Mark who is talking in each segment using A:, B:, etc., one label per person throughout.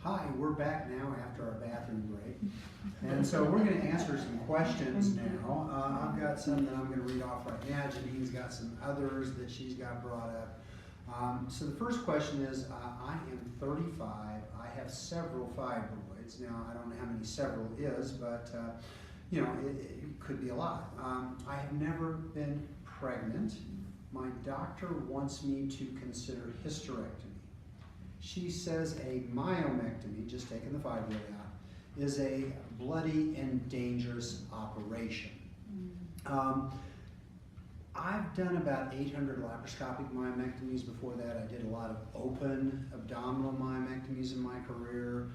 A: Hi, we're back now after our bathroom break. And so we're going to answer some questions now. I've got some that I'm going to read off right now. Janine's got some others that she's got brought up. So the first question is, I am 35. I have several fibroids. Now, I don't know how many several is, but you know, it could be a lot. I have never been pregnant. My doctor wants me to consider hysterectomy. She says a myomectomy, just taking the fibroid out, is a bloody and dangerous operation. I've done about 800 laparoscopic myomectomies before that. I did a lot of open abdominal myomectomies in my career.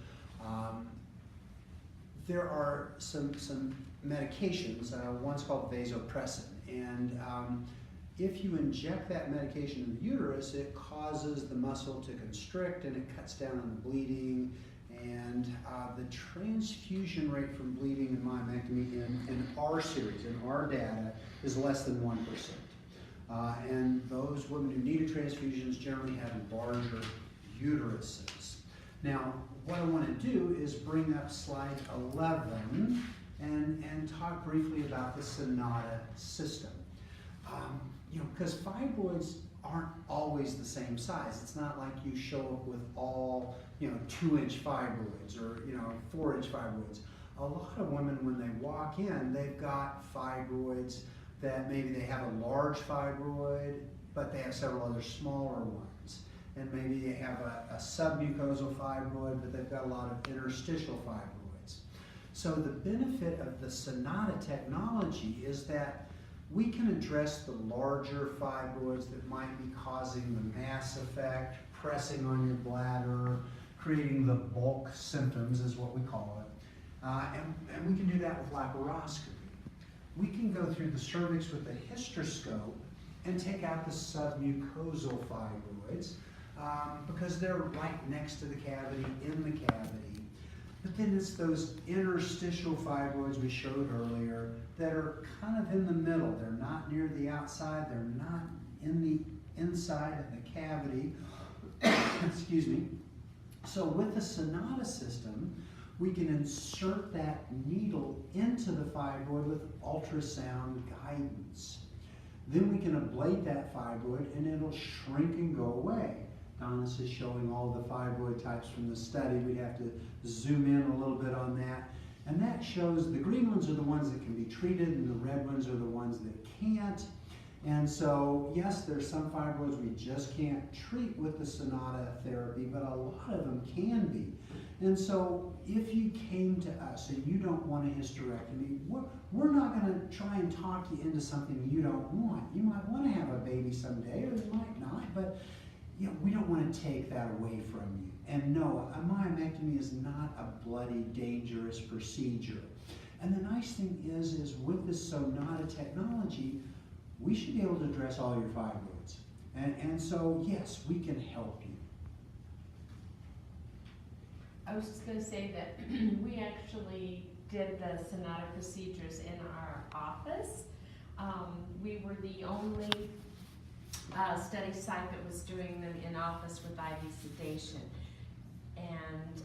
A: There are some medications, one's called vasopressin, and if you inject that medication in the uterus, it causes the muscle to constrict and it cuts down on the bleeding. And the transfusion rate from bleeding in myomectomy in our series, in our data, is less than 1%. And those women who needed transfusions generally had larger uteruses. Now, what I want to do is bring up slide 11 and talk briefly about the Sonata system. You know, because fibroids aren't always the same size. It's not like you show up with all, you know, 2-inch fibroids or, you know, 4-inch fibroids. A lot of women, when they walk in, they've got fibroids that maybe they have a large fibroid, but they have several other smaller ones. And maybe they have a submucosal fibroid, but they've got a lot of interstitial fibroids. So the benefit of the Sonata technology is that we can address the larger fibroids that might be causing the mass effect, pressing on your bladder, creating the bulk symptoms is what we call it. And we can do that with laparoscopy. We can go through the cervix with a hysteroscope and take out the submucosal fibroids because they're right next to the cavity, in the cavity. But then it's those interstitial fibroids we showed earlier that are kind of in the middle. They're not near the outside, they're not in the inside of the cavity. Excuse me. So with the Sonata system, we can insert that needle into the fibroid with ultrasound guidance. Then we can ablate that fibroid and it'll shrink and go away. Donis is showing all the fibroid types from the study. We'd have to zoom in a little bit on that. And that shows the green ones are the ones that can be treated and the red ones are the ones that can't. And so, yes, there's some fibroids we just can't treat with the Sonata therapy, but a lot of them can be. And so if you came to us and you don't want a hysterectomy, we're not going to try and talk you into something you don't want. You might want to have a baby someday, or you might not, but you know, we don't want to take that away from you. And no, a myomectomy is not a bloody, dangerous procedure. And the nice thing is with the Sonata technology, we should be able to address all your fibroids. And so, yes, we can help you.
B: I was just going to say that we actually did the Sonata procedures in our office. We were the only study site that was doing them in office with IV sedation. And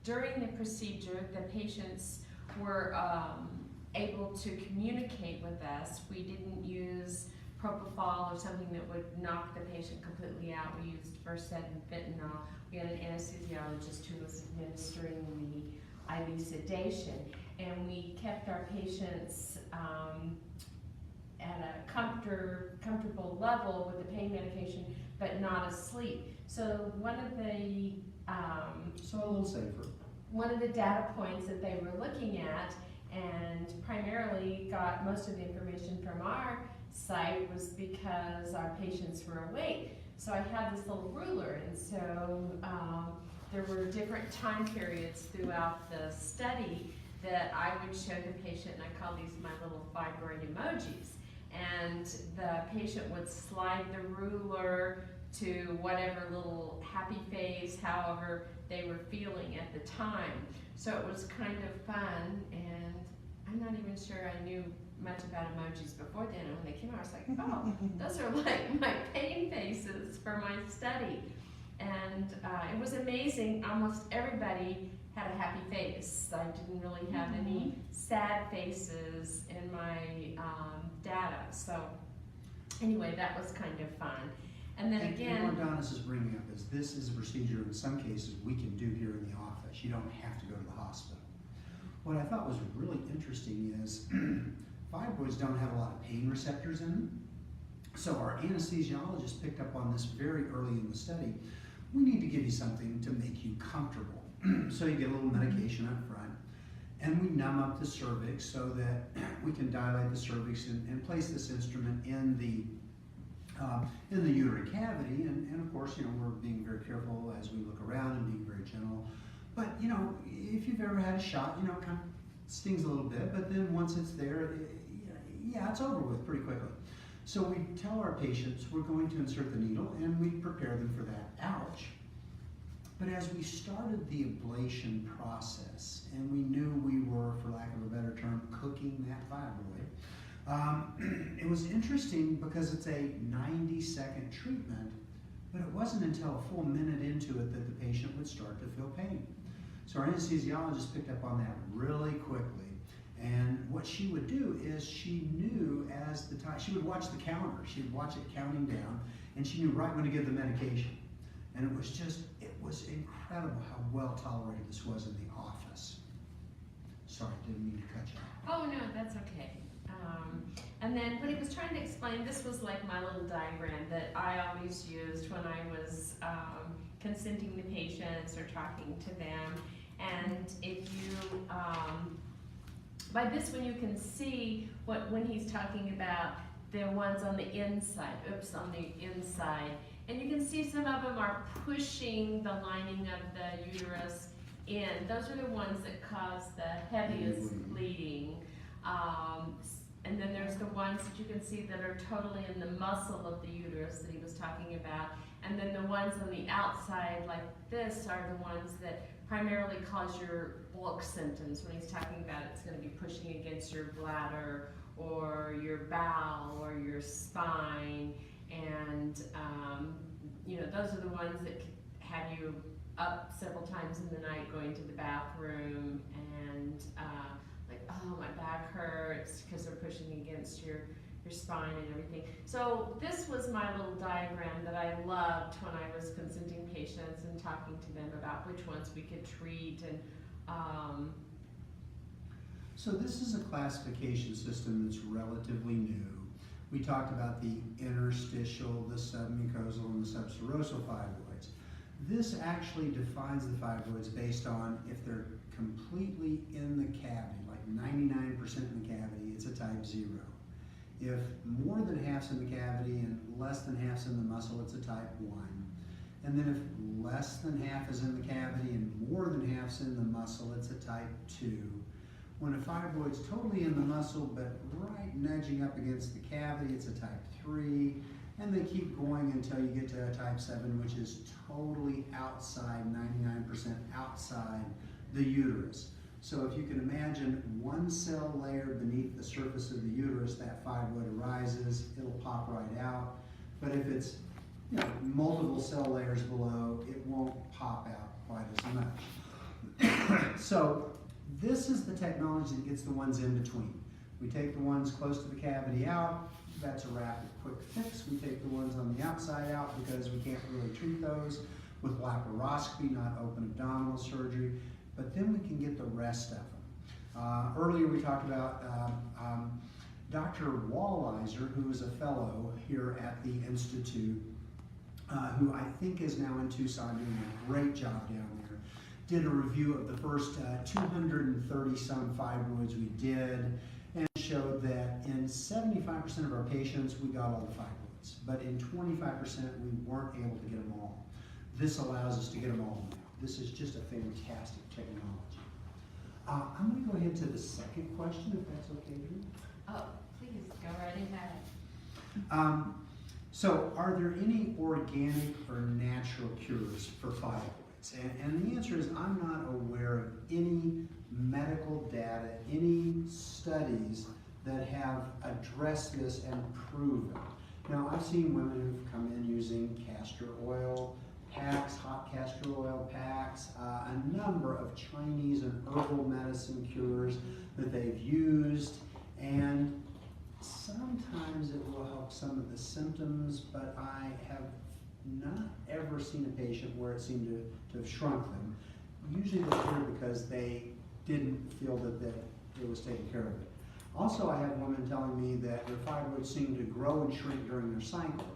B: during the procedure, the patients were able to communicate with us. We didn't use propofol or something that would knock the patient completely out. We used Versed and fentanyl. We had an anesthesiologist who was administering the IV sedation, and we kept our patients at a comfortable level with the pain medication, but not asleep. So one of the
A: so a little safer.
B: One of the data points that they were looking at, and primarily got most of the information from our site, was because our patients were awake. So I had this little ruler, and so there were different time periods throughout the study that I would show the patient, and I call these my little fibroid emojis. And the patient would slide the ruler to whatever little happy face, however they were feeling at the time. So it was kind of fun, and I'm not even sure I knew much about emojis before then. And when they came out, I was like, oh, those are like my pain faces for my study. And it was amazing. Almost everybody had a happy face. I didn't really have any sad faces in my data. So anyway, that was kind of fun. And then again,
A: what Donis is bringing up is this is a procedure in some cases we can do here in the office. You don't have to go to the hospital. What I thought was really interesting is fibroids don't have a lot of pain receptors in them. So our anesthesiologist picked up on this very early in the study. We need to give you something to make you comfortable. So you get a little medication up front, and we numb up the cervix so that we can dilate the cervix and place this instrument in the uterine cavity. And of course, we're being very careful as we look around and being very gentle. But if you've ever had a shot, it kind of stings a little bit, but then once it's there, it's over with pretty quickly. So we tell our patients we're going to insert the needle, and we prepare them for that. Ouch. But as we started the ablation process, and we knew we were, for lack of a better term, cooking that fibroid, it was interesting because it's a 90-second treatment, but it wasn't until a full minute into it that the patient would start to feel pain. So our anesthesiologist picked up on that really quickly. And what she would do is she knew as the time, she would watch the counter, she'd watch it counting down, and she knew right when to give the medication. And it was incredible how well tolerated this was in the office. Sorry, didn't mean to cut you off.
B: oh no, that's okay. And then when he was trying to explain, this was like my little diagram that I always used when I was consenting the patients or talking to them. And if you, by this one you can see when he's talking about the ones on the inside, on the inside. And you can see some of them are pushing the lining of the uterus in. Those are the ones that cause the heaviest bleeding. And then there's the ones that you can see that are totally in the muscle of the uterus that he was talking about. And then the ones on the outside like this are the ones that primarily cause your bulk symptoms. When he's talking about it's going to be pushing against your bladder or your bowel or your spine. And those are the ones that have you up several times in the night going to the bathroom and like, oh, my back hurts because they're pushing against your spine and everything. So this was my little diagram that I loved when I was consenting patients and talking to them about which ones we could treat. And
A: So this is a classification system that's relatively new. We talked about the interstitial, the submucosal, and the subserosal fibroids. This actually defines the fibroids based on if they're completely in the cavity, like 99% in the cavity, it's a type 0. If more than half's in the cavity and less than half's in the muscle, it's a type 1. And then if less than half is in the cavity and more than half's in the muscle, it's a type 2. When a fibroid's totally in the muscle but right nudging up against the cavity, it's a type 3. And they keep going until you get to a type 7, which is totally outside, 99% outside the uterus. So if you can imagine one cell layer beneath the surface of the uterus, that fibroid arises, it'll pop right out. But if it's multiple cell layers below, it won't pop out quite as much. So this is the technology that gets the ones in between. We take the ones close to the cavity out. That's a rapid, quick fix. We take the ones on the outside out because we can't really treat those with laparoscopy, not open abdominal surgery. But then we can get the rest of them. Earlier we talked about Dr. Walliser, who is a fellow here at the Institute, who I think is now in Tucson doing a great job down there, did a review of the first 230-some fibroids we did, and showed that in 75% of our patients we got all the fibroids, but in 25% we weren't able to get them all. This allows us to get them all now. This is just a fantastic technology. I'm going to go ahead to the second question, if that's okay with you.
B: oh, please go right ahead.
A: So are there any organic or natural cures for fibroids? And the answer is I'm not aware of any medical data, any studies that have addressed this and proven. Now, I've seen women who've come in using castor oil packs, hot castor extracts, a number of Chinese and herbal medicine cures that they've used, and sometimes it will help some of the symptoms, but I have not ever seen a patient where it seemed to have shrunk them. Usually they're here because they didn't feel that it was taking care of it. Also, I have women telling me that their fibroids seem to grow and shrink during their cycle.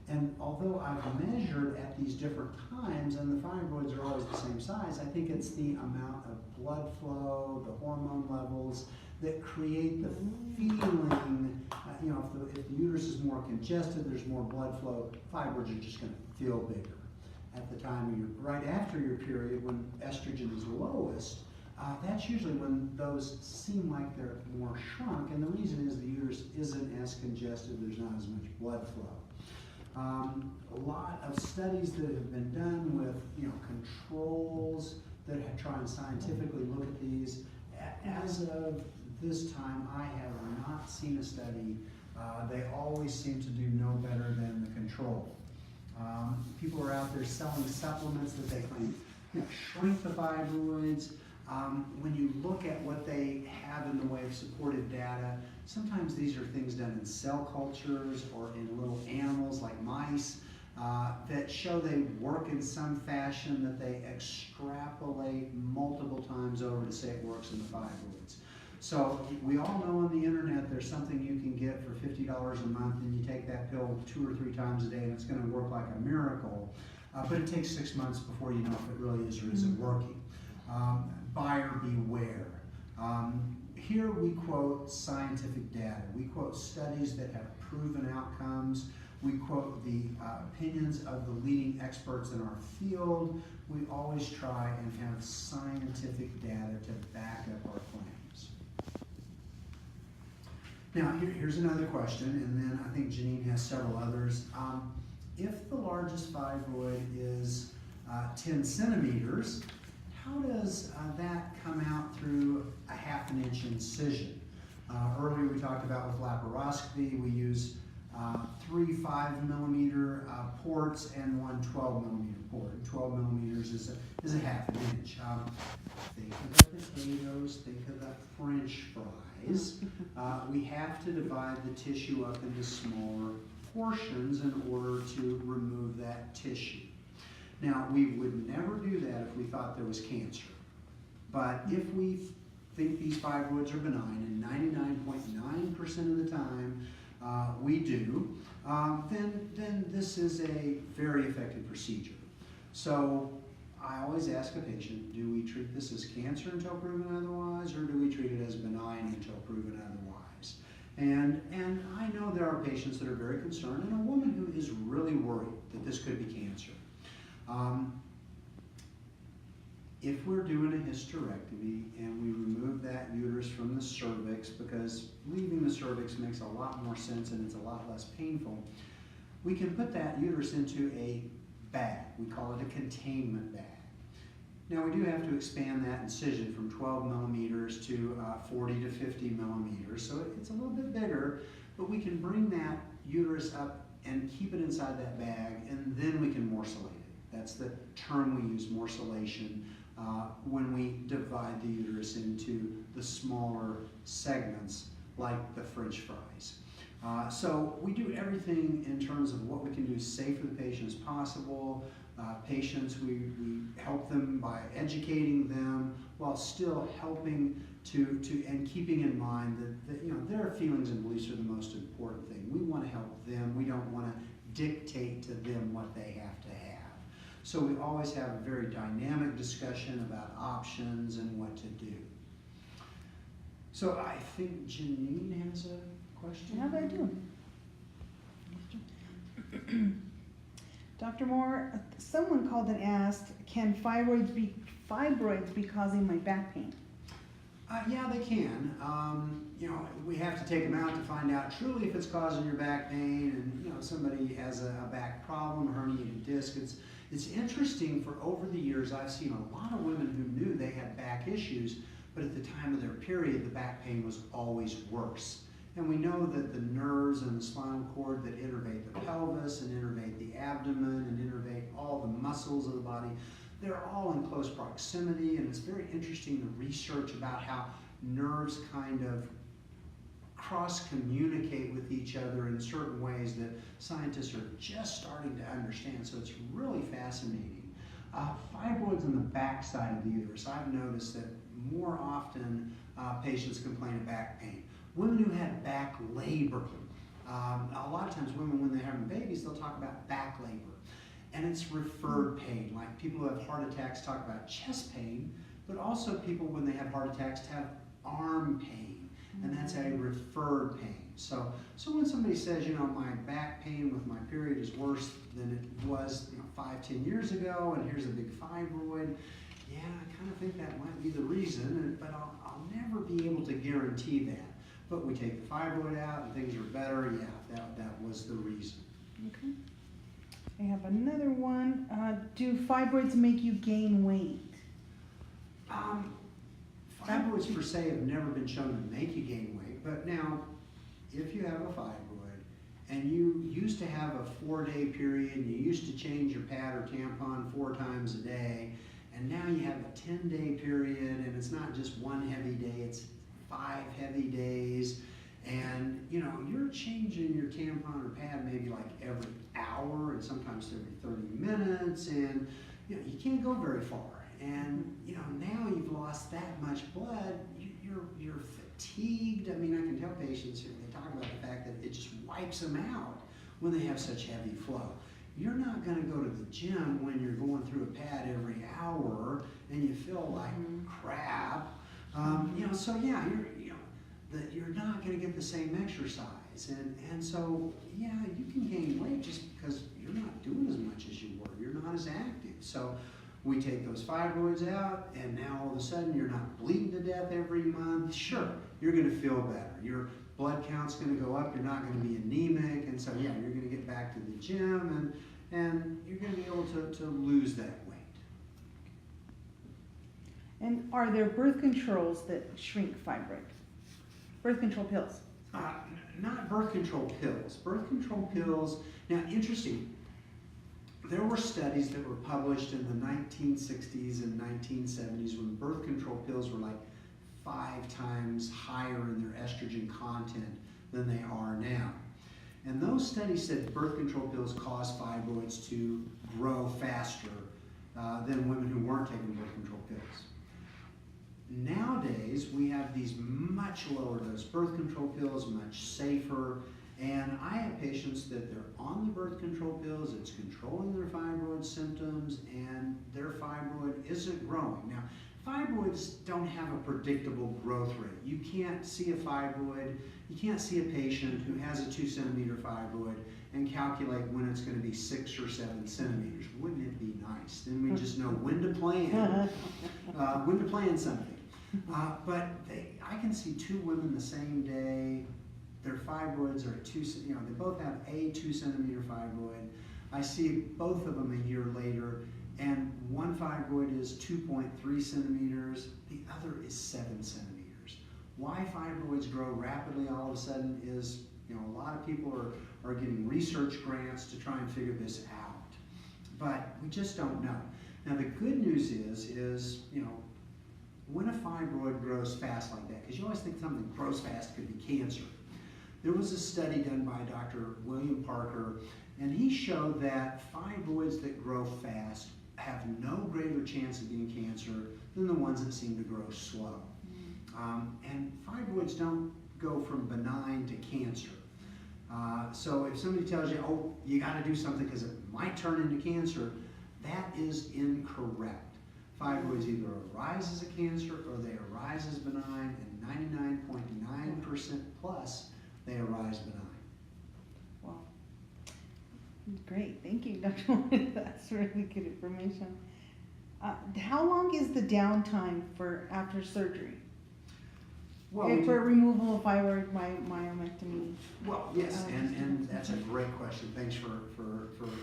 A: And although I've measured at these different times and the fibroids are always the same size, I think it's the amount of blood flow, the hormone levels that create the feeling, if the uterus is more congested, there's more blood flow, fibroids are just going to feel bigger. At the time of right after your period, when estrogen is lowest, that's usually when those seem like they're more shrunk, and the reason is the uterus isn't as congested, there's not as much blood flow. A lot of studies that have been done with controls that try and scientifically look at these. As of this time, I have not seen a study. They always seem to do no better than the control. People are out there selling supplements that they claim shrink the fibroids. When you look at what they have in the way of supported data, sometimes these are things done in cell cultures or in little animals like mice that show they work in some fashion that they extrapolate multiple times over to say it works in the fibroids. So we all know on the internet there's something you can get for $50 a month and you take that pill 2 or 3 times a day and it's going to work like a miracle, but it takes 6 months before you know if it really is or isn't working. Buyer beware. Here we quote scientific data. We quote studies that have proven outcomes. We quote the opinions of the leading experts in our field. We always try and have scientific data to back up our claims. Now, here's another question, and then I think Janine has several others. If the largest fibroid is 10 centimeters, how does that come out through a 1/2 inch incision? Earlier we talked about with laparoscopy, we use 3 5mm ports and 1 12mm port. 12 millimeters is a 1/2 inch. Think of the potatoes, think of the French fries. We have to divide the tissue up into smaller portions in order to remove that tissue. Now, we would never do that if we thought there was cancer. But if we think these fibroids are benign, and 99.9% of the time we do, then this is a very effective procedure. So I always ask a patient, do we treat this as cancer until proven otherwise, or do we treat it as benign until proven otherwise? And I know there are patients that are very concerned, and a woman who is really worried that this could be cancer. If we're doing a hysterectomy and we remove that uterus from the cervix, because leaving the cervix makes a lot more sense and it's a lot less painful, we can put that uterus into a bag. We call it a containment bag. Now we do have to expand that incision from 12 millimeters to 40 to 50 millimeters, so it's a little bit bigger, but we can bring that uterus up and keep it inside that bag, and then we can morcellate it. That's the term we use, morcellation, when we divide the uterus into the smaller segments like the French fries. So we do everything in terms of what we can do safe for the patient as possible. Patients, we help them by educating them while still helping to and keeping in mind that their feelings and beliefs are the most important thing. We want to help them. We don't want to dictate to them what they have to have. So we always have a very dynamic discussion about options and what to do. So I think Janine has a question.
C: Yeah, I do. Dr. Moore, someone called and asked, can fibroids be causing my back pain?
A: Yeah, they can. We have to take them out to find out truly if it's causing your back pain, and somebody has a back problem, a herniated disc. It's interesting, for over the years I've seen a lot of women who knew they had back issues, but at the time of their period the back pain was always worse. And we know that the nerves and the spinal cord that innervate the pelvis and innervate the abdomen and innervate all the muscles of the body, they're all in close proximity, and it's very interesting to research about how nerves kind of cross-communicate with each other in certain ways that scientists are just starting to understand. So it's really fascinating. Fibroids on the back side of the uterus. I've noticed that more often patients complain of back pain. Women who had back labor, a lot of times women when they're having babies, they'll talk about back labor. And it's referred pain, like people who have heart attacks talk about chest pain, but also people when they have heart attacks have arm pain, and that's a referred pain. So when somebody says, you know, my back pain with my period is worse than it was 5-10 years ago, and here's a big fibroid, yeah, I kind of think that might be the reason, but I'll never be able to guarantee that. But we take the fibroid out and things are better, yeah, that was the reason.
C: Okay. I have another one. Do fibroids make you gain weight?
A: Fibroids per se have never been shown to make you gain weight, but now, if you have a fibroid and you used to have a 4-day period and you used to change your pad or tampon 4 times a day, and now you have a 10-day period and it's not just one heavy day, it's 5 heavy days, and you're changing your tampon or pad maybe like every hour and sometimes every 30 minutes, and you can't go very far. And now you've lost that much blood, you're fatigued. I mean, I can tell patients here, they talk about the fact that it just wipes them out when they have such heavy flow. You're not going to go to the gym when you're going through a pad every hour and you feel like crap. So yeah, you're not going to get the same exercise, and so yeah, you can gain weight just because you're not doing as much as you were. You're not as active. So we take those fibroids out, and now all of a sudden you're not bleeding to death every month. Sure, you're going to feel better. Your blood count's going to go up. You're not going to be anemic, and so yeah, you're going to get back to the gym, and you're going to be able to lose that weight.
C: And are there birth controls that shrink fibroid? Birth control pills?
A: Not birth control pills. Birth control pills, now interesting, there were studies that were published in the 1960s and 1970s when birth control pills were like 5 times higher in their estrogen content than they are now. And those studies said birth control pills cause fibroids to grow faster than women who weren't taking birth control pills. Nowadays, we have these much lower dose birth control pills, much safer, and I have patients that they're on the birth control pills, it's controlling their fibroid symptoms, and their fibroid isn't growing. Now, fibroids don't have a predictable growth rate. You can't see a fibroid, you can't see a patient who has a 2-centimeter fibroid and calculate when it's going to be 6 or 7 centimeters. Wouldn't it be nice? Then we just know when to plan something. But I can see 2 women the same day. Their fibroids are they both have a 2-centimeter fibroid. I see both of them a year later, and one fibroid is 2.3 centimeters, the other is 7 centimeters. Why fibroids grow rapidly all of a sudden is, a lot of people are getting research grants to try and figure this out. But we just don't know. Now the good news is when a fibroid grows fast like that, because you always think something grows fast could be cancer. There was a study done by Dr. William Parker, and he showed that fibroids that grow fast have no greater chance of being cancer than the ones that seem to grow slow. And fibroids don't go from benign to cancer. So if somebody tells you, oh, you got to do something because it might turn into cancer, that is incorrect. Fibroids either arise as a cancer or they arise as benign, and 99.9% plus they arise benign.
C: Wow. Great, thank you, Dr. Lloyd. That's really good information. How long is the downtime for after surgery?
A: Well,
C: for removal of thyroid myomectomy?
A: Well, yes, and that's a great question. Thanks for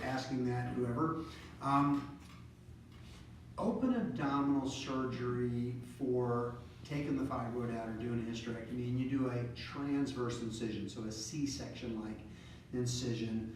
A: asking that, whoever. Open abdominal surgery for taking the fibroid out or doing a hysterectomy, and you do a transverse incision, so a C-section-like incision.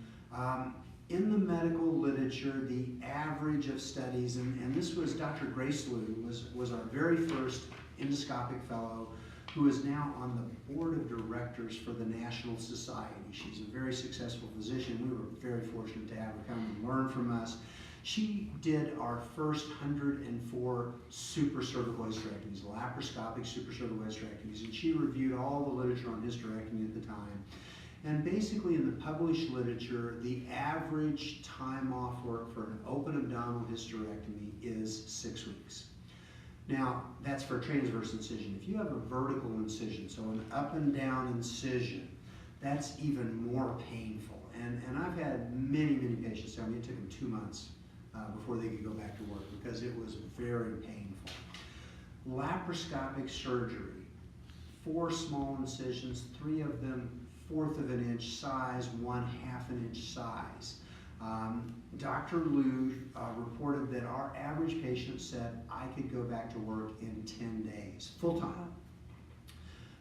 A: in the medical literature, the average of studies, and this was Dr. Grace Liu, was our very first endoscopic fellow, who is now on the board of directors for the National Society. She's a very successful physician. We were very fortunate to have her come and learn from us. She did our first 104 supracervical hysterectomies, laparoscopic supracervical hysterectomies, and she reviewed all the literature on hysterectomy at the time. And basically in the published literature, the average time off work for an open abdominal hysterectomy is 6 weeks. Now, that's for a transverse incision. If you have a vertical incision, so an up and down incision, that's even more painful. And I've had many patients tell me it took them 2 months before they could go back to work because it was very painful. Laparoscopic surgery, 4 small incisions, 3 of them 1/4 of an inch size, 1/2 an inch size. Dr. Liu reported that our average patient said, I could go back to work in 10 days, full time.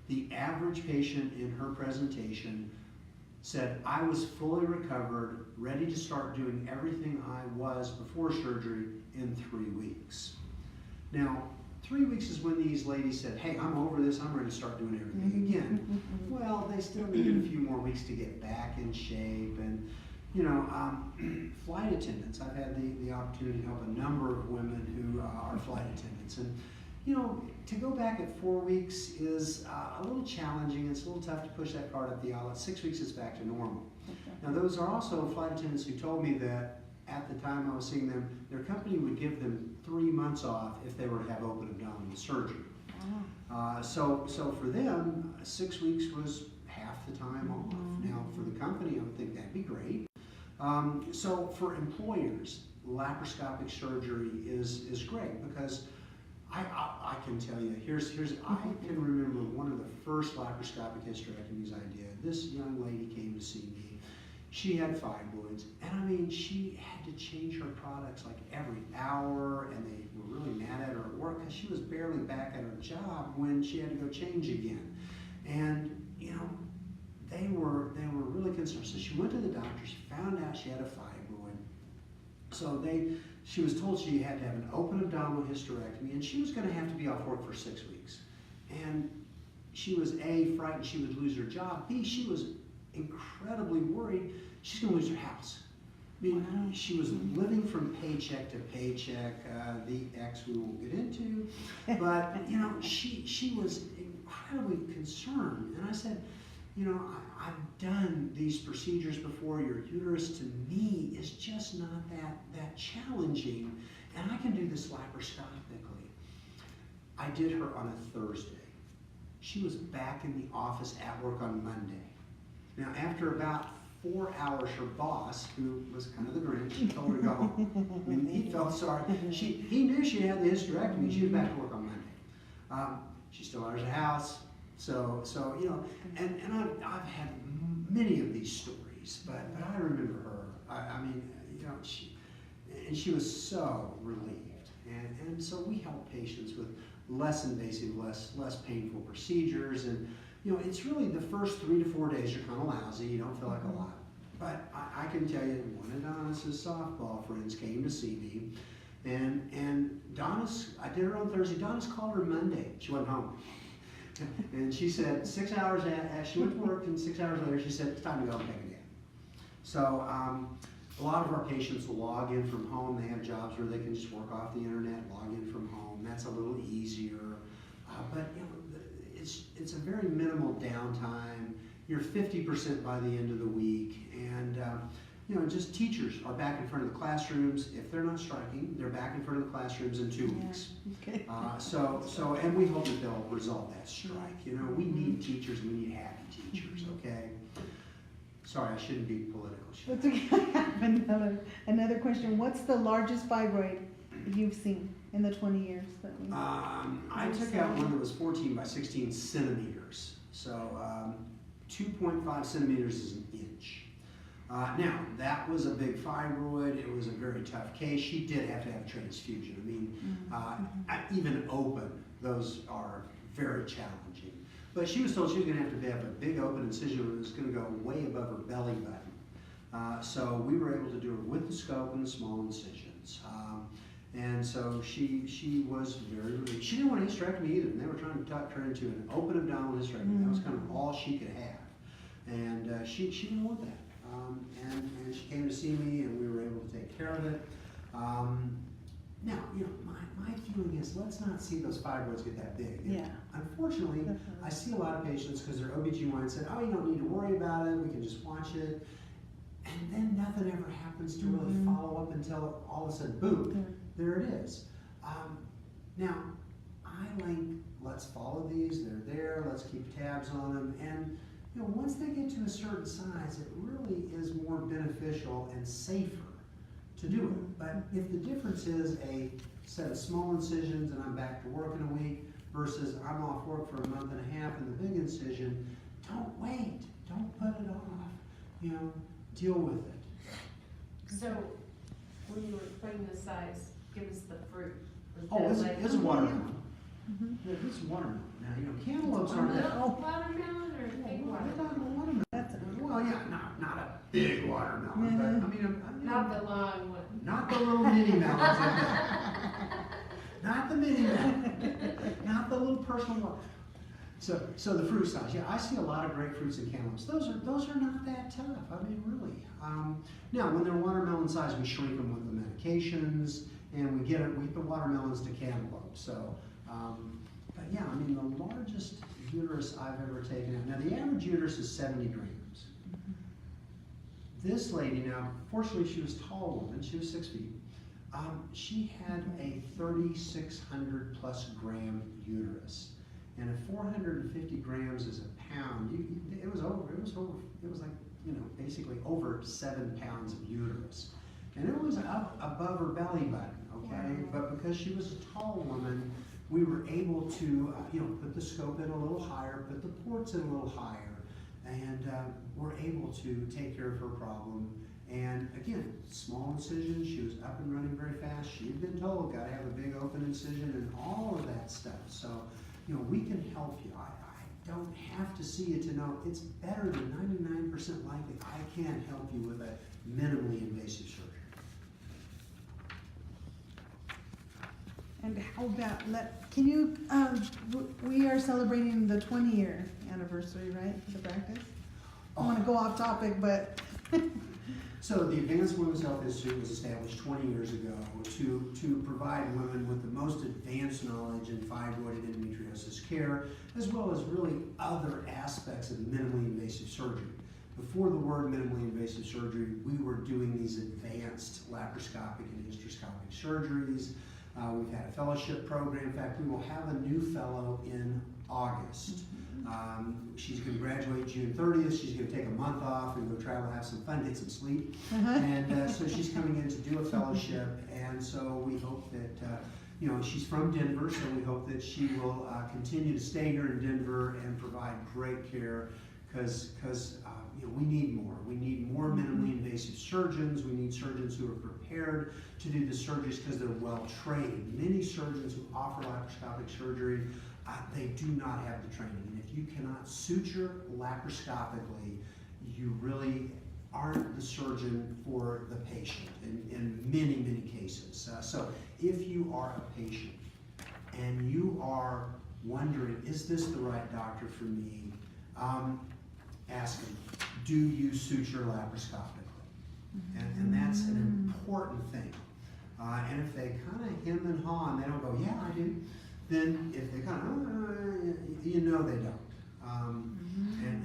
A: The average patient in her presentation said, I was fully recovered, ready to start doing everything I was before surgery in 3 weeks. Now, 3 weeks is when these ladies said, hey, I'm over this, I'm ready to start doing everything again. Well, they still needed a few more weeks to get back in shape. And flight attendants, I've had the opportunity to help a number of women who are flight attendants. And, to go back at 4 weeks is a little challenging. It's a little tough to push that cart up the aisle. At 6 weeks, it's back to normal. Okay. Now, those are also flight attendants who told me that at the time I was seeing them, their company would give them 3 months off if they were to have open abdominal surgery. Wow. So for them, 6 weeks was half the time off. Now, for the company, I would think that'd be great. So for employers, laparoscopic surgery is great because I can tell you, I can remember one of the first laparoscopic hysterectomies I did. This young lady came to see me. She had fibroids, and she had to change her products like every hour, and they were really mad at her at work because she was barely back at her job when she had to go change again. And, they were really concerned. So she went to the doctor, she found out she had a fibroid. So she was told she had to have an open abdominal hysterectomy, and she was going to have to be off work for 6 weeks. And she was A, frightened she would lose her job, B, she was incredibly worried she's going to lose her house. Wow. She was living from paycheck to paycheck, the X we won't get into, but she was incredibly concerned. And I said, I've done these procedures before. Your uterus to me is just not that challenging, and I can do this laparoscopically. I did her on a Thursday. She was back in the office at work on Monday. Now, after about 4 hours, her boss, who was kind of the Grinch, told her to go home. He felt sorry. He knew she had the hysterectomy. She was back to work on Monday. She still owns a house. So and I've had many of these stories, but I remember her. She was so relieved, and so we help patients with less invasive, less painful procedures, and it's really the first 3 to 4 days are kind of lousy. You don't feel like a lot, but I can tell you, one of Donna's softball friends came to see me, and Donna's, I did her on Thursday. Donna's called her Monday. She wasn't home. And she said 6 hours as she went to work, and 6 hours later she said, it's time to go and take a nap. So a lot of our patients log in from home. They have jobs where they can just work off the internet, log in from home. That's a little easier. But it's a very minimal downtime. You're 50% by the end of the week. And just teachers are back in front of the classrooms. If they're not striking, they're back in front of the classrooms in 2 weeks. Okay. And we hope that they'll resolve that strike. We need teachers, we need happy teachers, okay? Sorry, I shouldn't be political.
C: That's okay. I have another question. What's the largest fibroid you've seen in the 20 years that we
A: I took out one that was 14 by 16 centimeters. So 2.5 centimeters is an inch. Now, that was a big fibroid. It was a very tough case. She did have to have a transfusion. Even open, those are very challenging. But she was told she was going to have a big open incision that was going to go way above her belly button. So we were able to do it with the scope and the small incisions. And so she was very relieved. She didn't want a hysterectomy either, and they were trying to turn her into an open abdominal hysterectomy. That was kind of all she could have. And she didn't want that. And she came to see me, and we were able to take care of it. Now, my feeling is, let's not see those fibroids get that big.
C: Yeah.
A: Unfortunately,
C: Definitely.
A: I see a lot of patients because their OBGYN said, oh, you don't need to worry about it, we can just watch it. And then nothing ever happens to really follow up until all of a sudden, boom, there it is. Now, I like, let's follow these, they're there, let's keep tabs on them. And once they get to a certain size, it really is more beneficial and safer to do it. But if the difference is a set of small incisions and I'm back to work in a week versus I'm off work for a month and a half and the big incision, don't wait, don't put it off, deal with it.
B: So, when you were explaining the size, give us the fruit.
A: Oh,
B: Was
A: it's a watermelon. Yeah, it's a watermelon. Now, cantaloupes aren't that.
B: little watermelon or big
A: We're
B: watermelon?
A: talking watermelon. Well, yeah, not a big watermelon, but I mean,
B: Not the long one.
A: not the little mini melons. Not the mini melon. Not the little personal one. So the fruit size, yeah, I see a lot of grapefruits and cantaloupes. Those are not that tough. I mean, really. Now, when they're watermelon size, we shrink them with the medications, and we get the watermelons to cantaloupe. So, but yeah, I mean, the largest uterus I've ever taken out. Now, the average uterus is 70 grams. This lady, now, fortunately, she was a tall woman. She was 6 feet. She had a 3,600 plus gram uterus. And if 450 grams is a pound, it was like, basically over 7 pounds of uterus. And it was up above her belly button, okay?
C: Wow.
A: But because she was a tall woman, we were able to, put the scope in a little higher, put the ports in a little higher, and we're able to take care of her problem. And again, small incision, she was up and running very fast. She had been told, gotta have a big open incision and all of that stuff. So, we can help you. I don't have to see you to know it's better than 99% likely I can help you with a minimally invasive surgery.
C: And how about, can you, we are celebrating the 20-year anniversary, right, for the practice? I want to go off topic, but.
A: So the Advanced Women's Health Institute was established 20 years ago to provide women with the most advanced knowledge in fibroid and endometriosis care, as well as really other aspects of minimally invasive surgery. Before the word minimally invasive surgery, we were doing these advanced laparoscopic and hysteroscopic surgeries. We've had a fellowship program. In fact, we will have a new fellow in August. She's going to graduate June 30th. She's going to take a month off and go travel, have some fun, get some sleep. And so she's coming in to do a fellowship. And so we hope that, she's from Denver, so we hope that she will continue to stay here in Denver and provide great care because we need more. We need more minimally invasive surgeons. We need surgeons who are prepared to do the surgeries because they're well trained. Many surgeons who offer laparoscopic surgery, they do not have the training. And if you cannot suture laparoscopically, you really aren't the surgeon for the patient in many, many cases. So if you are a patient and you are wondering, is this the right doctor for me? Ask them, do you suture laparoscopically? And that's an important thing. And if they kind of hem and haw and they don't go, yeah, I do, then if they kind of, they don't.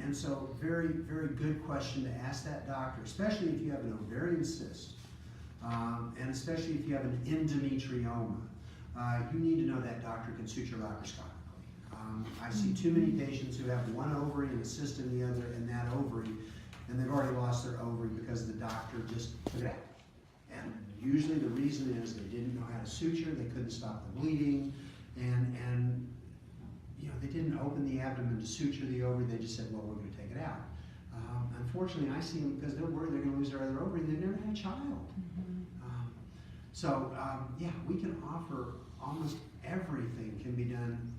A: And so very, very good question to ask that doctor, especially if you have an ovarian cyst, and especially if you have an endometrioma. You need to know that doctor can suture laparoscopically. I see too many patients who have one ovary and a cyst in the other, and that ovary, and they've already lost their ovary because the doctor just took it out. And usually the reason is they didn't know how to suture, they couldn't stop the bleeding, and they didn't open the abdomen to suture the ovary, they just said, well, we're going to take it out. Unfortunately, I see them because they're worried they're going to lose their other ovary, and they've never had a child. Yeah, we can offer almost everything can be done.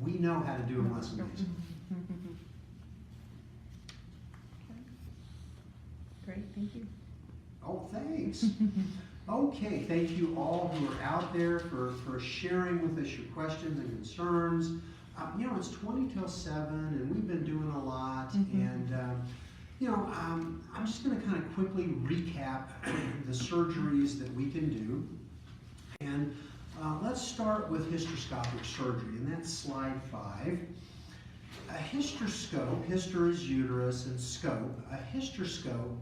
A: We know how to do them less invasive.
C: Great. Thank you.
A: Oh, thanks. Okay, thank you all who are out there for sharing with us your questions and concerns. You know, it's 20 till 7, and we've been doing a lot, and you know, I'm just going to kind of quickly recap the surgeries that we can do. And let's start with hysteroscopic surgery, and that's slide 5. A hysteroscope, hyster is uterus and scope. A hysteroscope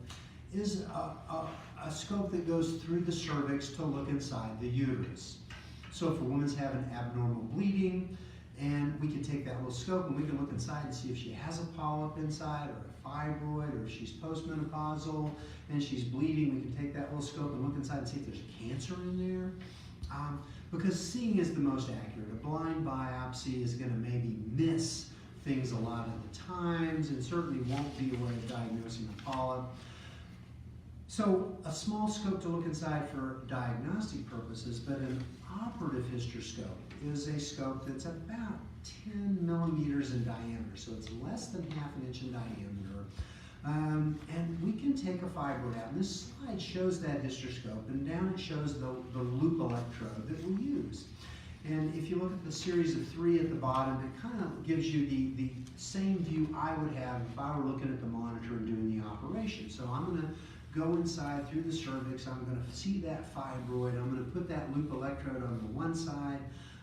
A: is a scope that goes through the cervix to look inside the uterus. So if a woman's having abnormal bleeding, and we can take that little scope and we can look inside and see if she has a polyp inside or a fibroid, or if she's postmenopausal and she's bleeding, we can take that little scope and look inside and see if there's cancer in there. Because seeing is the most accurate. A blind biopsy is going to maybe miss things a lot of the times and certainly won't be a way of diagnosing a polyp. So a small scope to look inside for diagnostic purposes, but an operative hysteroscope is a scope that's about 10 millimeters in diameter, so it's less than ½ an inch in diameter. And we can take a fibroid out. And this slide shows that hysteroscope, and down it shows the loop electrode that we use. And if you look at the series of 3 at the bottom, it kind of gives you the same view I would have if I were looking at the monitor and doing the operation. So I'm going to go inside through the cervix, I'm going to see that fibroid, I'm going to put that loop electrode on the one side,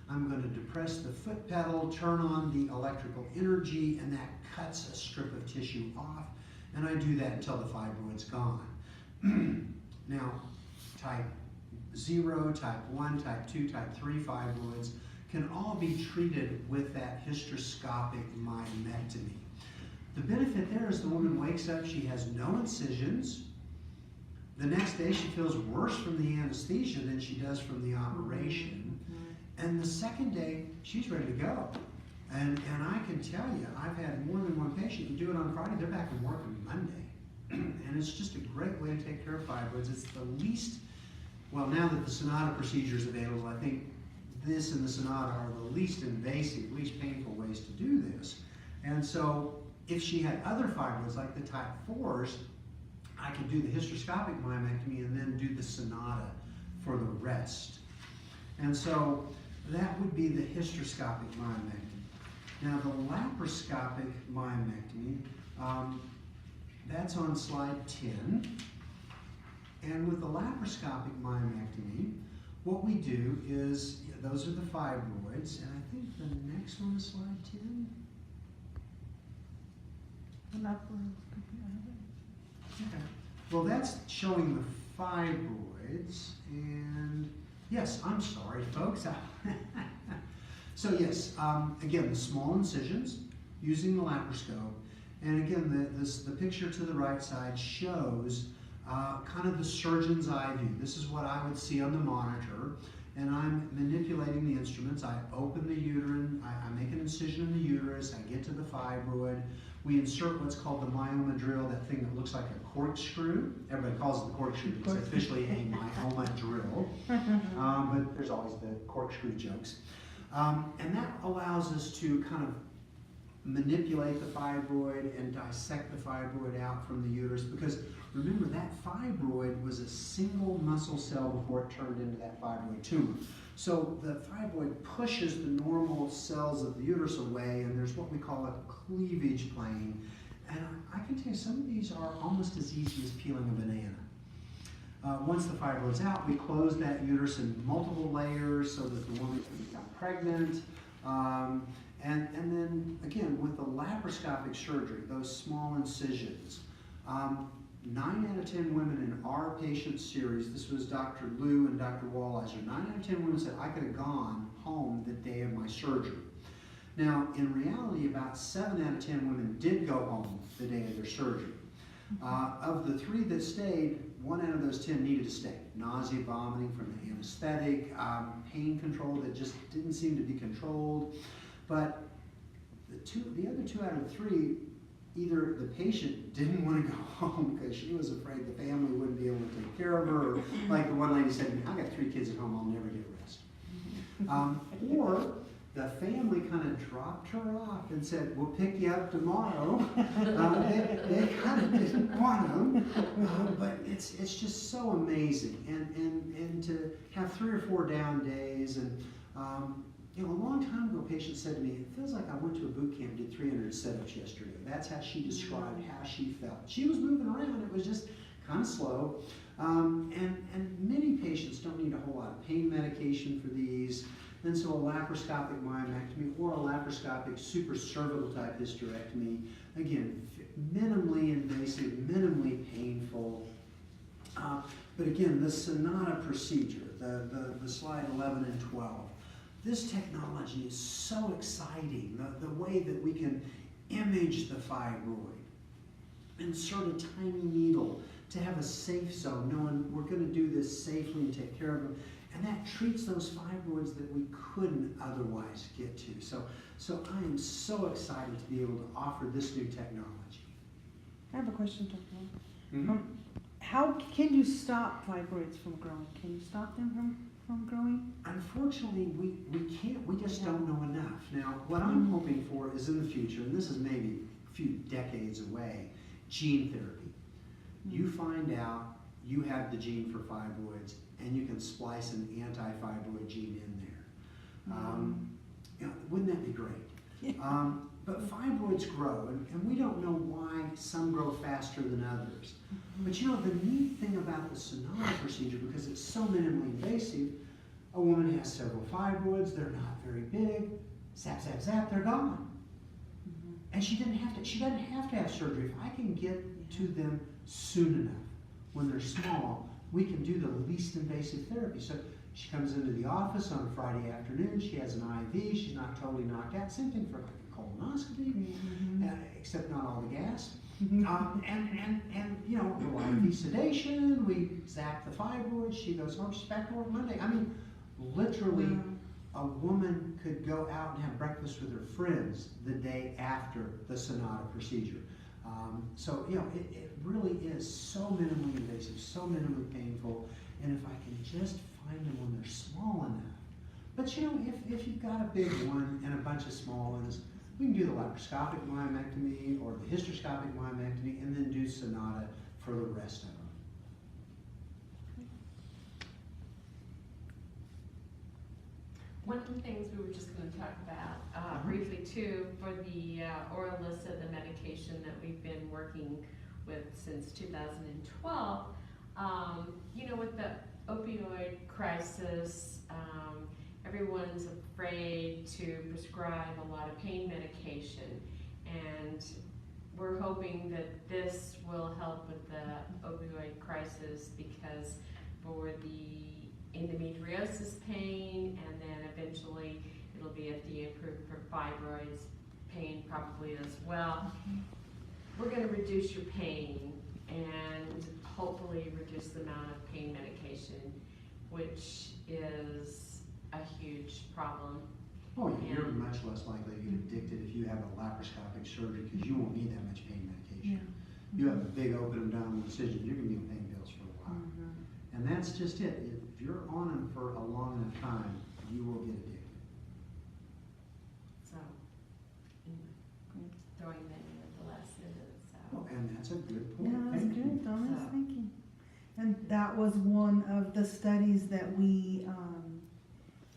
A: I'm going to depress the foot pedal, turn on the electrical energy, and that cuts a strip of tissue off, and I do that until the fibroid's gone. Now, type 0, type 1, type 2, type 3 fibroids can all be treated with that hysteroscopic myomectomy. The benefit there is the woman wakes up, she has no incisions. The next day she feels worse from the anesthesia than she does from the operation. And the second day, she's ready to go. And I can tell you, I've had more than one patient who do it on Friday, they're back in work on Monday. And it's just a great way to take care of fibroids. It's the least, well, now that the Sonata procedure is available, I think this and the Sonata are the least invasive, least painful ways to do this. And so if she had other fibroids like the type 4s, I could do the hysteroscopic myomectomy and then do the Sonata for the rest. And so that would be the hysteroscopic myomectomy. Now the laparoscopic myomectomy, that's on slide 10. And with the laparoscopic myomectomy, what we do is, those are the fibroids, and I think the next one is slide 10. Okay. Well, that's showing the fibroids, and yes, I'm sorry, folks. So yes, again, the small incisions using the laparoscope, and again, the picture to the right side shows kind of the surgeon's eye view. This is what I would see on the monitor, and I'm manipulating the instruments. I open the uterine, I make an incision in the uterus, I get to the fibroid. We insert what's called the myoma drill, that thing that looks like a corkscrew. Everybody calls it the corkscrew. It's officially a myoma drill, but there's always the corkscrew jokes. And that allows us to kind of manipulate the fibroid and dissect the fibroid out from the uterus, because remember, that fibroid was a single muscle cell before it turned into that fibroid tumor. So the fibroid pushes the normal cells of the uterus away, and there's what we call a cleavage plane. And I can tell you, some of these are almost as easy as peeling a banana. Once the fibroid's out, we close that uterus in multiple layers so that the woman can become pregnant. And then, again, with the laparoscopic surgery, those small incisions, 9 out of 10 women in our patient series, this was Dr. Liu and Dr. Walliser, 9 out of 10 women said, I could have gone home the day of my surgery. Now, in reality, about 7 out of 10 women did go home the day of their surgery. Of the 3 that stayed, 1 out of those 10 needed to stay. Nausea, vomiting from the anesthetic, pain control that just didn't seem to be controlled. But the other 2 out of 3, either the patient didn't want to go home because she was afraid the family wouldn't be able to take care of her, or like the one lady said, I got 3 kids at home, I'll never get rest. Or the family kind of dropped her off and said, we'll pick you up tomorrow. They kind of didn't want them, but it's just so amazing. And to have 3 or 4 down days, and you know, a long time ago, a patient said to me, it feels like I went to a boot camp, did 300 sit-ups yesterday. That's how she described how she felt. She was moving around, it was just kind of slow. And many patients don't need a whole lot of pain medication for these. And so a laparoscopic myomectomy or a laparoscopic supracervical type hysterectomy, again, minimally invasive, minimally painful. But again, the Sonata procedure, the slide 11 and 12, this technology is so exciting. The way that we can image the fibroid, insert a tiny needle to have a safe zone, knowing we're going to do this safely and take care of them. And that treats those fibroids that we couldn't otherwise get to. So I am so excited to be able to offer this new technology.
C: I have a question, Dr. Wong.
A: Mm-hmm.
C: How can you stop fibroids from growing? Can you stop them from growing?
A: Unfortunately, we can't. We just don't know enough. Now, what I'm hoping for is in the future, and this is maybe a few decades away, gene therapy. You find out you have the gene for fibroids, and you can splice an anti-fibroid gene in there. You know, wouldn't that be great? But fibroids grow, and we don't know why some grow faster than others. But you know, the neat thing about the Sonata procedure, because it's so minimally invasive, a woman has several fibroids, they're not very big, zap, zap, zap, they're gone. And she doesn't have to have surgery. If I can get to them soon enough, when they're small, we can do the least invasive therapy. So she comes into the office on a Friday afternoon, she has an IV, she's not totally knocked out. Same thing for like a colonoscopy, except not all the gas. And you know, IV sedation, we zap the fibroids, she goes home, she's back to work Monday. I mean, literally, a woman could go out and have breakfast with her friends the day after the Sonata procedure. So, you know, it really is so minimally invasive, so minimally painful, and if I can just find them when they're small enough. But, you know, if you've got a big one and a bunch of small ones, we can do the laparoscopic myomectomy or the hysteroscopic myomectomy and then do Sonata for the rest of them.
B: One of the things we were just going to talk about briefly too, for the oral list of the medication that we've been working with since 2012, you know, with the opioid crisis, everyone's afraid to prescribe a lot of pain medication, and we're hoping that this will help with the opioid crisis, because for the endometriosis pain, and then eventually it'll be FDA approved for fibroids pain probably as well. We're going to reduce your pain and hopefully reduce the amount of pain medication, which is a huge problem.
A: Oh, yeah, you're much less likely to get addicted if you have a laparoscopic surgery, because you won't need that much pain medication. You have a big open abdominal incision, you're going to be on pain pills for a while. And that's just it. If you're on them for a long enough time, you will get addicted.
B: So, anyway, throwing that in at the last minute. So.
A: Oh, and that's a good point.
C: Yeah, that's
A: Thank you.
C: good, Thomas,
B: So.
C: thank you. And that was one of the studies that we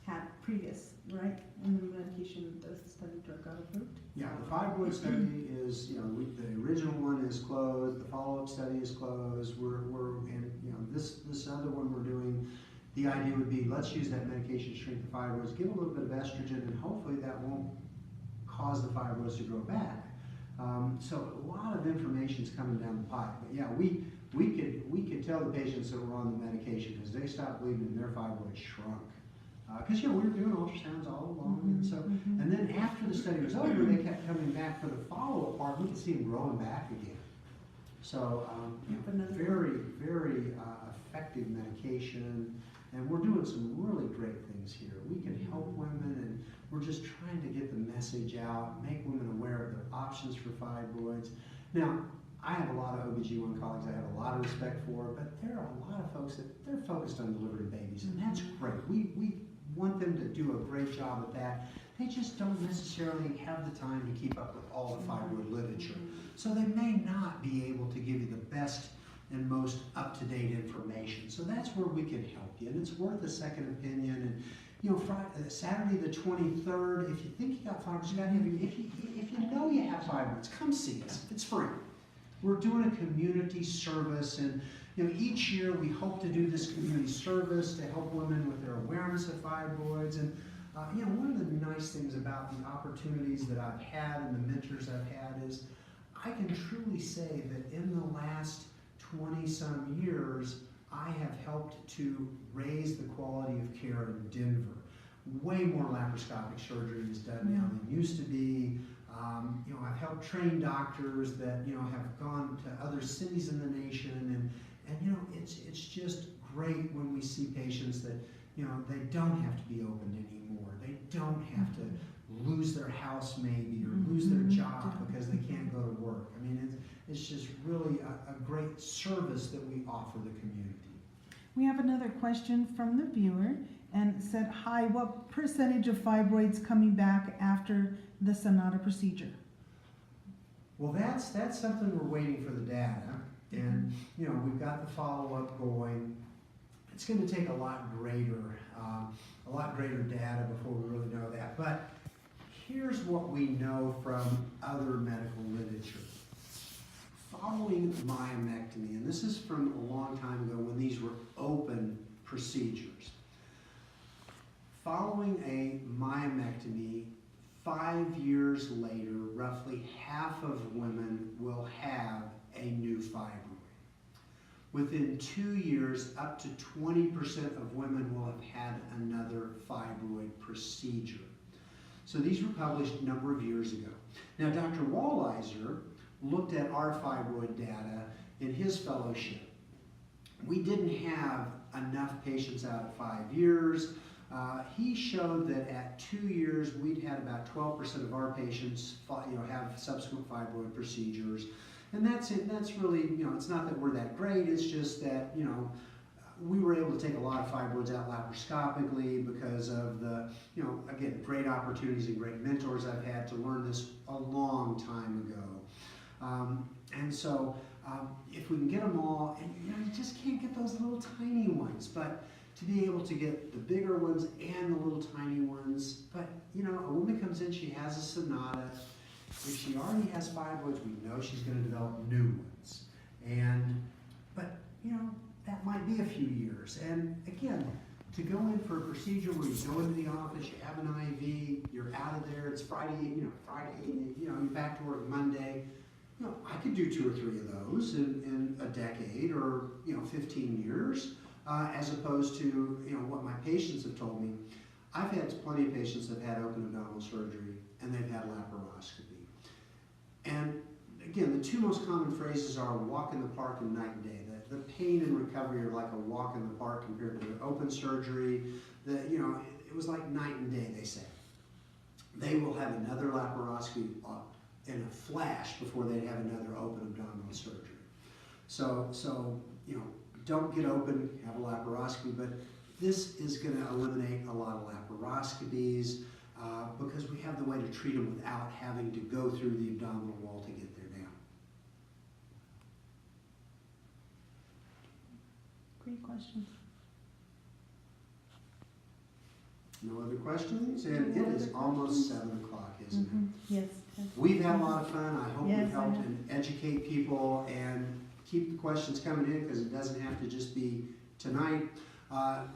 C: had previous, right? And the medication, the study drug got approved?
A: Yeah, the fibroid study is, you know, the original one is closed, the follow-up study is closed. And you know, this other one we're doing, the idea would be, let's use that medication to shrink the fibroids, give a little bit of estrogen, and hopefully that won't cause the fibroids to grow back. So a lot of information's coming down the pipe. But yeah, we could tell the patients that were on the medication, because they stopped bleeding and their fibroids shrunk. Because you know, we were doing ultrasounds all along, and so, and then after the study was over, they kept coming back for the follow-up part. We could see them growing back again. So, you know, very, very effective medication, and we're doing some really great things here. We can help women, and we're just trying to get the message out, make women aware of their options for fibroids. Now, I have a lot of OBGYN colleagues I have a lot of respect for, but there are a lot of folks that they're focused on delivering babies, and that's great. We want them to do a great job at that. They just don't necessarily have the time to keep up with all the fibroid literature. So they may not be able to give you the best and most up-to-date information. So that's where we can help you, and it's worth a second opinion. And you know, Saturday the 23rd, if you think you got fibroids, you got to have, if you know you have fibroids, come see us. It's free. We're doing a community service, and you know, each year we hope to do this community service to help women with their awareness of fibroids. And you know, one of the nice things about the opportunities that I've had and the mentors I've had is I can truly say that in the last 20-some years, I have helped to raise the quality of care in Denver. Way more laparoscopic surgery is done now than used to be. You know, I've helped train doctors that, you know, have gone to other cities in the nation, and you know, it's just great when we see patients that, you know, they don't have to be opened anymore. They don't have to lose their house maybe, or lose their job because they can't go to work. I mean, it's just really a great service that we offer the community.
C: We have another question from the viewer, and it said, hi, what percentage of fibroids coming back after the Sonata procedure?
A: Well, that's something we're waiting for the data, and you know, we've got the follow-up going. It's going to take a lot greater data before we really know that. But here's what we know from other medical literature. Following myomectomy, and this is from a long time ago when these were open procedures. Following a myomectomy, 5 years later, roughly half of women will have a new fibroid. Within 2 years, up to 20% of women will have had another fibroid procedure. So these were published a number of years ago. Now, Dr. Walliser looked at our fibroid data in his fellowship. We didn't have enough patients out at 5 years. He showed that at 2 years, we'd had about 12% of our patients, you know, have subsequent fibroid procedures. And that's it. That's really, you know, it's not that we're that great. It's just that, you know, we were able to take a lot of fibroids out laparoscopically because of the, you know, again, great opportunities and great mentors I've had to learn this a long time ago. And so if we can get them all, and you know, you just can't get those little tiny ones, but to be able to get the bigger ones and the little tiny ones. But you know, a woman comes in, she has a Sonata. If she already has fibroids, we know she's going to develop new ones. But you know, that might be a few years. And again, to go in for a procedure where you go into the office, you have an IV, you're out of there, it's Friday, you know, you're back to work Monday. You know, I could do 2 or 3 of those in a decade or, you know, 15 years, as opposed to, you know, what my patients have told me. I've had plenty of patients that have had open abdominal surgery and they've had laparoscopy. And again, the 2 most common phrases are walk in the park and night and day. The pain and recovery are like a walk in the park compared to the open surgery. You know, it was like night and day, they say. They will have another laparoscopy in a flash before they'd have another open abdominal surgery. So you know, don't get open, have a laparoscopy, but this is going to eliminate a lot of laparoscopies because we have the way to treat them without having to go through the abdominal wall to get there now.
C: Great questions.
A: No other questions? And it is almost 7 o'clock, isn't it?
C: Yes.
A: We've had a lot of fun. I hope
C: Yes,
A: we've helped and educate people and keep the questions coming in because it doesn't have to just be tonight.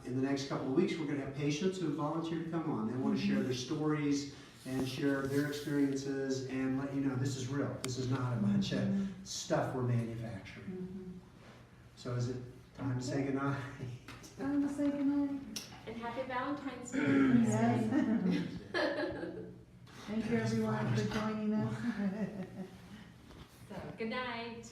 A: In the next couple of weeks, we're going to have patients who volunteer to come on. They want to share their stories and share their experiences and let you know this is real. This is not a bunch of stuff we're manufacturing. So is it time to say goodnight?
C: Time to say goodnight.
B: And happy Valentine's Day.
C: Yes. Thank you everyone for joining us.
B: So, good night.